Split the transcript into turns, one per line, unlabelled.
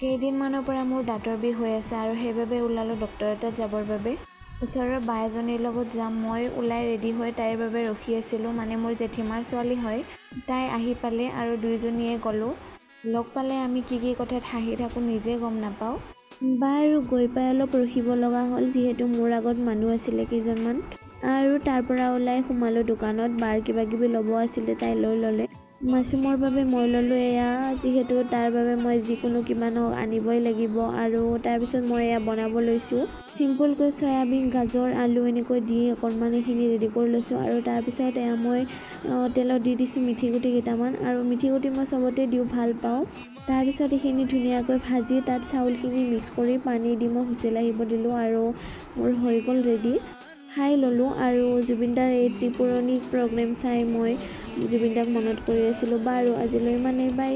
কেইদিনমানৰ পৰা মোৰ দাঁতৰ বিষ হৈ আছে আৰু সেইবাবে ওলালোঁ ডক্টৰ তাত যাবৰ বাবে। ওচৰৰ বা এজনীৰ লগত যাম মই ওলাই ৰেডি হৈ তাইৰ বাবে ৰখি আছিলোঁ। মানে মোৰ জেঠীমাৰ ছোৱালী হয়। তাই আহি পালে আৰু দুয়োজনীয়ে গ'লোঁ। লগ পালে আমি কি কথাত হাঁহি থাকোঁ নিজে গম নাপাওঁ। বা আৰু গৈ পাই অলপ ৰখিব লগা হ'ল যিহেতু মোৰ আগত মানুহ আছিলে কেইজনমান। আৰু তাৰ পৰা ওলাই সোমালোঁ দোকানত। বাৰ কিবা ল'ব আছিলে তাই লৈ ল'লে। মাছৰুমৰ বাবে মই ল'লোঁ এয়া, যিহেতু তাৰ বাবে মই যিকোনো কিবা নহওক আনিবই লাগিব। আৰু তাৰপিছত মই এয়া বনাব লৈছোঁ। চিম্পুলকৈ চয়াবিন, গাজৰ, আলু এনেকৈ দি অকণমান এইখিনি ৰেডি কৰি লৈছোঁ। আৰু তাৰপিছত এয়া মই তেলত দি দিছোঁ মিঠি গুটি কেইটামান। আৰু মিঠি গুটি মই চবতে দিওঁ, ভাল পাওঁ। তাৰপিছত এইখিনি ধুনীয়াকৈ ভাজি তাত চাউলখিনি মিক্স কৰি পানী দি মই হুইচেল আহিব দিলোঁ আৰু মোৰ হৈ গ'ল ৰেডি। খাই ল'লোঁ। আৰু জুবিন দাৰ এটি পুৰণি প্ৰগ্ৰেম চাই মই জুবিন দাক মনত কৰি আছিলোঁ। বাৰু আজিলৈ ইমানেই, বাই।